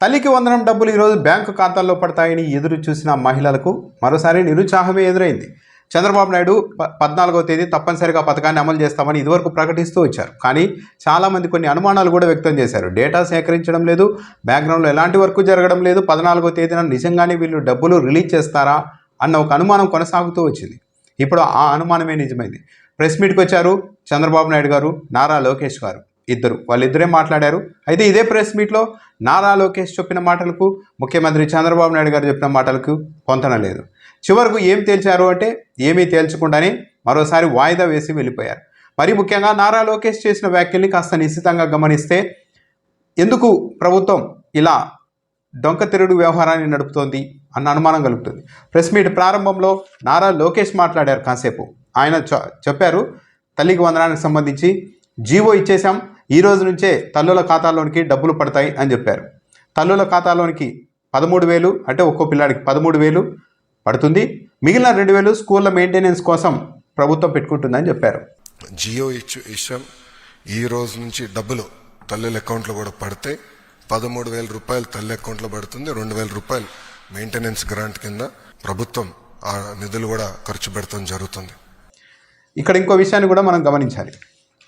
తల్లికి వందనం డబ్బులు ఈరోజు బ్యాంకు ఖాతాల్లో పడతాయని ఎదురు చూసిన మహిళలకు మరోసారి నిరుత్సాహమే ఎదురైంది. చంద్రబాబు నాయుడు 14వ తేదీ తప్పనిసరిగా పథకాన్ని అమలు చేస్తామని ఇదివరకు ప్రకటిస్తూ వచ్చారు. కానీ చాలామంది కొన్ని అనుమానాలు కూడా వ్యక్తం చేశారు. డేటా సేకరించడం లేదు, బ్యాక్గ్రౌండ్లో ఎలాంటి వర్క్ జరగడం లేదు, 14వ తేదీన నిజంగానే వీళ్ళు డబ్బులు రిలీజ్ చేస్తారా అన్న ఒక అనుమానం కొనసాగుతూ వచ్చింది. ఇప్పుడు ఆ అనుమానమే నిజమైంది. ప్రెస్ మీట్కి వచ్చారు చంద్రబాబు నాయుడు గారు, నారా లోకేష్ గారు. వాళ్ళిద్దరే మాట్లాడారు. అయితే ఇదే ప్రెస్ మీట్లో నారా లోకేష్ చెప్పిన మాటలకు ముఖ్యమంత్రి చంద్రబాబు నాయుడు గారు చెప్పిన మాటలకు పొంతన లేదు. చివరకు ఏం తేల్చారు అంటే ఏమీ తేల్చకుండానే మరోసారి వాయిదా వేసి వెళ్ళిపోయారు. మరి ముఖ్యంగా నారా లోకేష్ చేసిన వ్యాఖ్యల్ని కాస్త నిశ్చితంగా గమనిస్తే ఎందుకు ప్రభుత్వం ఇలా డొంక తిరుగుడు వ్యవహారాన్ని నడుపుతోంది అన్న అనుమానం కలుగుతుంది. ప్రెస్ మీట్ ప్రారంభంలో నారా లోకేష్ మాట్లాడారు. కాసేపు ఆయన చెప్పారు, తల్లికి వందనానికి సంబంధించి జీవో ఇచ్చేసాం, ఈ రోజు నుంచే తల్లుల ఖాతాలోనికి డబ్బులు పడతాయి అని చెప్పారు. తల్లుల ఖాతాలోనికి 13,000 అంటే ఒక్కో పిల్లాడికి 13,000 పడుతుంది. మిగిలిన 2,000 స్కూళ్ళ మెయింటెనెన్స్ కోసం ప్రభుత్వం పెట్టుకుంటుందని చెప్పారు. జియో ఇష్యం ఈ రోజు నుంచి డబ్బులు తల్లుల అకౌంట్లో కూడా పడితే 13,000 రూపాయలు తల్లి అకౌంట్లో పడుతుంది. 2,000 రూపాయలు మెయింటెనెన్స్ గ్రాంట్ కింద ప్రభుత్వం ఆ నిధులు కూడా ఖర్చు పెడతాం జరుగుతుంది. ఇక్కడ ఇంకో విషయాన్ని కూడా మనం గమనించాలి.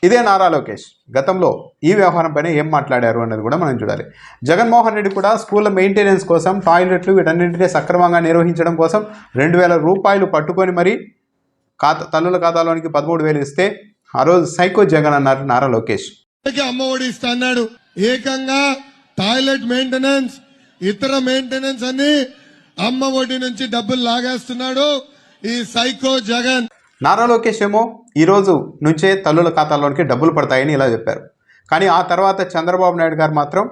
ఇదే నారా లోకేష్ గతంలో ఈ వ్యవహారం పైన ఏం మాట్లాడారు అన్నది కూడా మనం చూడాలి. జగన్మోహన్ రెడ్డి కూడా స్కూళ్ళ మెయింటెనెన్స్ కోసం, టాయిలెట్లు వీటన్నింటినీ సక్రమంగా నిర్వహించడం కోసం 2,000 రూపాయలు పట్టుకొని మరి తల్లుల ఖాతాలోనికి 13,000 ఇస్తే ఆ రోజు సైకో జగన్ అన్నారు నారా లోకేష్. అమ్మఒడి ఇస్తా అన్నాడు, ఏకంగా టాయిలెట్ మెయింటెనెన్స్ ఇతర మెయింటెనెన్స్ అన్ని అమ్మఒడి నుంచి డబ్బులు లాగేస్తున్నాడు ఈ సైకో జగన్. నారా లోకేష్ ఏమో ఈరోజు నుంచే తల్లుల ఖాతాల్లోనికి డబ్బులు పడతాయని ఇలా చెప్పారు. కానీ ఆ తర్వాత చంద్రబాబు నాయుడు గారు మాత్రం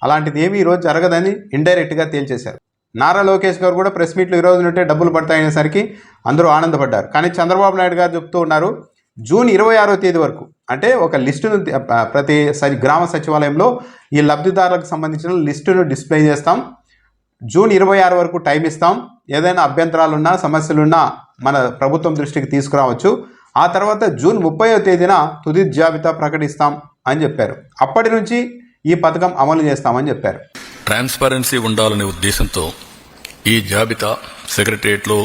అలాంటిది ఏమీ ఈరోజు జరగదని ఇండైరెక్ట్గా తేల్చేశారు. నారా లోకేష్ గారు కూడా ప్రెస్ మీట్లు ఈరోజు నుంటే డబ్బులు పడతాయనేసరికి అందరూ ఆనందపడ్డారు. కానీ చంద్రబాబు నాయుడు గారు చెప్తూ ఉన్నారు, జూన్ 26వ తేదీ వరకు అంటే ఒక లిస్టును ప్రతి గ్రామ సచివాలయంలో ఈ లబ్ధిదారులకు సంబంధించిన లిస్టును డిస్ప్లే చేస్తాం. జూన్ 26 వరకు టైం ఇస్తాం. ఏదైనా అభ్యంతరాలున్నా సమస్యలున్నా మన ప్రభుత్వం దృష్టికి తీసుకురావచ్చు. ఆ తర్వాత జూన్ 30వ తేదీన తుది జాబితా ప్రకటిస్తాం అని చెప్పారు. అప్పటి నుంచి ఈ పథకం అమలు చేస్తామని చెప్పారు. ట్రాన్స్పరెన్సీ ఉండాలనే ఉద్దేశంతో ఈ జాబితా సెక్రటరియట్లో,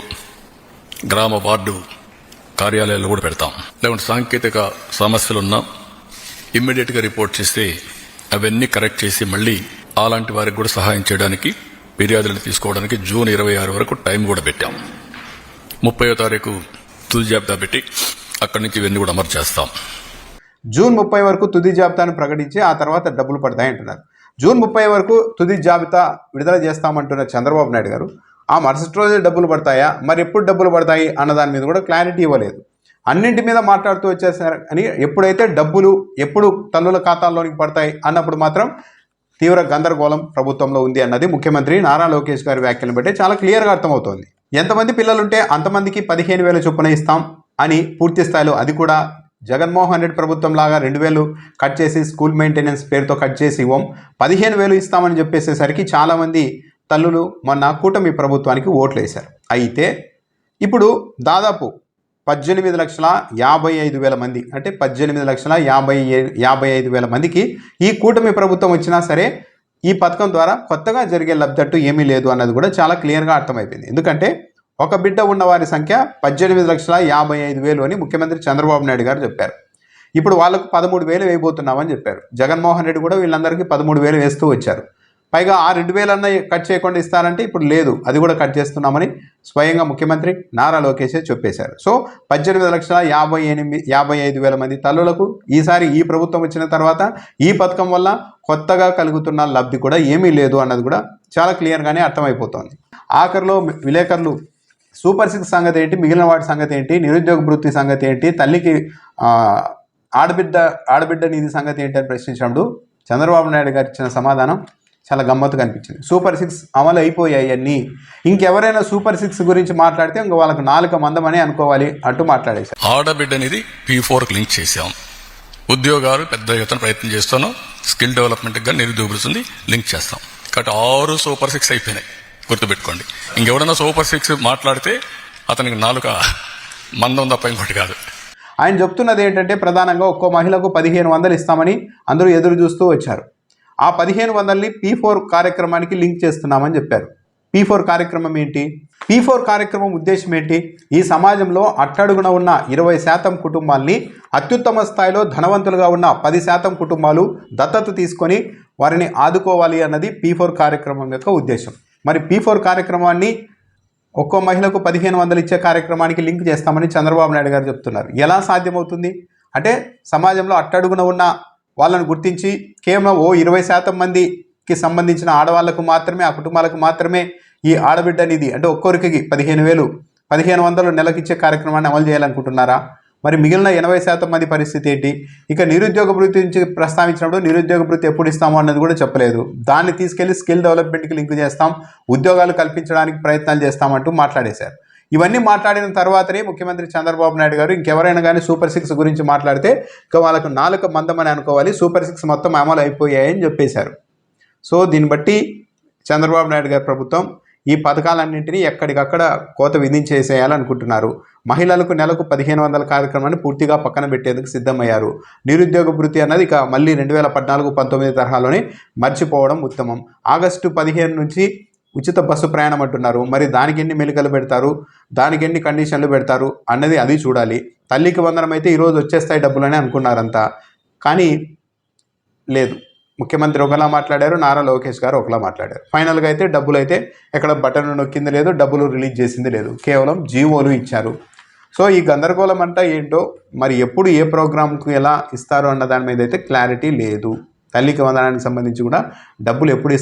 గ్రామ వార్డు కార్యాలయాల్లో కూడా పెడతాం. లేకుంటే సాంకేతిక సమస్యలున్నా ఇమ్మీడియట్గా రిపోర్ట్ చేస్తే అవన్నీ కరెక్ట్ చేసి మళ్ళీ అలాంటి వారికి కూడా సహాయం చేయడానికి, ఫిర్యాదులను తీసుకోవడానికి జూన్ 26 వరకు టైం కూడా పెట్టాం. 30వ తారీఖు తుది జాబితా పెట్టి అక్కడి నుంచి ఇవన్నీ కూడా అమలు చేస్తాం. జూన్ 30 వరకు తుది జాబితాను ప్రకటించి ఆ తర్వాత డబ్బులు పడతాయంటున్నారు. జూన్ 30 వరకు తుది జాబితా విడుదల చేస్తామంటున్న చంద్రబాబు నాయుడు గారు ఆ మరుసటి రోజే డబ్బులు పడతాయా, మరి ఎప్పుడు డబ్బులు పడతాయి అన్న దాని మీద కూడా క్లారిటీ ఇవ్వలేదు. అన్నింటి మీద మాట్లాడుతూ వచ్చేసారు. అని ఎప్పుడైతే డబ్బులు ఎప్పుడు తల్లుల ఖాతాల్లోనికి పడతాయి అన్నప్పుడు మాత్రం తీవ్ర గందరగోళం ప్రభుత్వంలో ఉంది అన్నది ముఖ్యమంత్రి నారా లోకేష్ గారి వ్యాఖ్యలను బట్టి చాలా క్లియర్గా అర్థమవుతోంది. ఎంతమంది పిల్లలుంటే అంతమందికి 15,000 చొప్పున ఇస్తాం అని పూర్తి స్థాయిలో, అది కూడా జగన్మోహన్ రెడ్డి ప్రభుత్వం లాగా 2,000 కట్ చేసి స్కూల్ మెయింటెనెన్స్ పేరుతో కట్ చేసి ఇవ్వం, 15,000 ఇస్తామని చెప్పేసేసరికి చాలామంది తల్లులు మొన్న కూటమి ప్రభుత్వానికి ఓట్లు వేశారు. అయితే ఇప్పుడు దాదాపు 18,55,000 మంది అంటే 18,55,000 మందికి ఈ కూటమి ప్రభుత్వం వచ్చినా సరే ఈ పథకం ద్వారా కొత్తగా జరిగే లబ్ధట్టు ఏమీ లేదు అన్నది కూడా చాలా క్లియర్గా అర్థమైపోయింది. ఎందుకంటే ఒక బిడ్డ ఉన్న వారి సంఖ్య 18,55,000 అని ముఖ్యమంత్రి చంద్రబాబు నాయుడు గారు చెప్పారు. ఇప్పుడు వాళ్ళకు 13,000 వేయబోతున్నామని చెప్పారు. జగన్మోహన్ రెడ్డి కూడా వీళ్ళందరికీ 13,000 వేస్తూ వచ్చారు. పైగా ఆ 2,000 అన్న కట్ చేయకుండా ఇస్తారంటే ఇప్పుడు లేదు, అది కూడా కట్ చేస్తున్నామని స్వయంగా ముఖ్యమంత్రి నారా లోకేషే చెప్పేశారు. సో 18,55,000 మంది తల్లులకు ఈసారి ఈ ప్రభుత్వం వచ్చిన తర్వాత ఈ పథకం వల్ల కొత్తగా కలుగుతున్న లబ్ధి కూడా ఏమీ లేదు అన్నది కూడా చాలా క్లియర్గానే అర్థమైపోతుంది. ఆఖరిలో విలేకరులు సూపర్ 6 సంగతి ఏంటి, మిగిలిన వాటి సంగతి ఏంటి, నిరుద్యోగ వృత్తి సంగతి ఏంటి, తల్లికి ఆడబిడ్డ నిధి సంగతి ఏంటి అని ప్రశ్నించినప్పుడు చంద్రబాబు నాయుడు గారు ఇచ్చిన సమాధానం చాలా గమ్మత్తుగా అనిపించింది. సూపర్ 6 అమలు అయిపోయాయి అన్నీ, ఇంకెవరైనా సూపర్ 6 గురించి మాట్లాడితే ఇంక వాళ్ళకి నాలుక మందమని అనుకోవాలి అంటూ మాట్లాడేశారు. ఆడబిడ్డ అనేది P4కి లింక్ చేశాం. ఉద్యోగాలు పెద్ద ఎత్తున ప్రయత్నం చేస్తున్నాం. స్కిల్ డెవలప్మెంట్కి కానీ నిరుద్యోగులు లింక్ చేస్తాం. కాబట్టి 6 సూపర్ 6 అయిపోయినాయి, గుర్తుపెట్టుకోండి. ఇంకెవడన్నా సూపర్ 6 మాట్లాడితే అతనికి నాలుక మందం తప్ప ఇంకోటి కాదు. ఆయన చెప్తున్నది ఏంటంటే ప్రధానంగా ఒక్కో మహిళకు 1,500 ఇస్తామని అందరూ ఎదురు చూస్తూ వచ్చారు. ఆ 1500ని P4 కార్యక్రమానికి లింక్ చేస్తున్నామని చెప్పారు. P4 కార్యక్రమం ఏంటి? P4 కార్యక్రమం ఉద్దేశం ఏంటి? ఈ సమాజంలో అట్టడుగున ఉన్న 20% కుటుంబాల్ని అత్యుత్తమ స్థాయిలో ధనవంతులుగా ఉన్న 10% కుటుంబాలు దత్తత తీసుకొని వారిని ఆదుకోవాలి అన్నది P4 కార్యక్రమం యొక్క ఉద్దేశం. మరి P4 కార్యక్రమాన్ని ఒక్కో మహిళకు 1500 ఇచ్చే కార్యక్రమానికి లింక్ చేస్తామని చంద్రబాబు నాయుడు గారు చెప్తున్నారు. ఎలా సాధ్యమవుతుంది అంటే సమాజంలో అట్టడుగున ఉన్న వాళ్ళను గుర్తించి కేవలం 20% మందికి సంబంధించిన ఆడవాళ్లకు మాత్రమే, ఆ కుటుంబాలకు మాత్రమే ఈ ఆడబిడ్డ నిధి అంటే ఒక్కొరికి 1500 నెలకిచ్చే కార్యక్రమాన్ని అమలు చేయాలనుకుంటున్నారా? మరి మిగిలిన 80% మంది పరిస్థితి ఏంటి? ఇక నిరుద్యోగ భృతి నుంచి ప్రస్తావించినప్పుడు నిరుద్యోగ భృతి ఎప్పుడు ఇస్తామో అన్నది కూడా చెప్పలేదు. దాన్ని తీసుకెళ్లి స్కిల్ డెవలప్మెంట్కి లింక్ చేస్తాం, ఉద్యోగాలు కల్పించడానికి ప్రయత్నాలు చేస్తామంటూ మాట్లాడేశారు. ఇవన్నీ మాట్లాడిన తర్వాతనే ముఖ్యమంత్రి చంద్రబాబు నాయుడు గారు ఇంకెవరైనా కానీ సూపర్ 6 గురించి మాట్లాడితే ఇక వాళ్ళకు నాలుక మందమని అనుకోవాలి, సూపర్ 6 మొత్తం అమలు అయిపోయాయని చెప్పేశారు. సో దీన్ని బట్టి చంద్రబాబు నాయుడు గారి ప్రభుత్వం ఈ పథకాలన్నింటినీ ఎక్కడికక్కడ కోత విధించేసేయాలనుకుంటున్నారు. మహిళలకు నెలకు 1500 కార్యక్రమాన్ని పూర్తిగా పక్కన పెట్టేందుకు సిద్ధమయ్యారు. నిరుద్యోగ భృతి అన్నది ఇక మళ్ళీ 2014-19 తరహాలోనే మర్చిపోవడం ఉత్తమం. ఆగస్టు 15 నుంచి ఉచిత బస్సు ప్రయాణం అంటున్నారు. మరి దానికి ఎన్ని మెలికలు పెడతారు, దానికి ఎన్ని కండిషన్లు పెడతారు అన్నది అది చూడాలి. తల్లికి వందనం అయితే ఈరోజు వచ్చేస్తాయి డబ్బులని అనుకున్నారంతా, కానీ లేదు. ముఖ్యమంత్రి ఒకలా మాట్లాడారు, నారా లోకేష్ గారు ఒకలా మాట్లాడారు. ఫైనల్గా అయితే డబ్బులు అయితే ఎక్కడ బటన్ నొక్కింది లేదు, డబ్బులు రిలీజ్ చేసింది లేదు, కేవలం జీవోలు ఇచ్చారు. సో ఈ గందరగోళం అంతా ఏంటో మరి ఎప్పుడు ఏ ప్రోగ్రాంకు ఎలా ఇస్తారు అన్న దాని మీద అయితే క్లారిటీ లేదు. తల్లికి వందనానికి సంబంధించి కూడా డబ్బులు ఎప్పుడు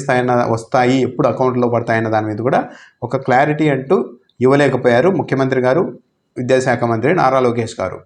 వస్తాయి, ఎప్పుడు అకౌంట్లో పడతాయన్న దాని మీద కూడా ఒక క్లారిటీ అంటూ ఇవ్వలేకపోయారు ముఖ్యమంత్రి గారు, విద్యాశాఖ మంత్రి నారా లోకేష్ గారు.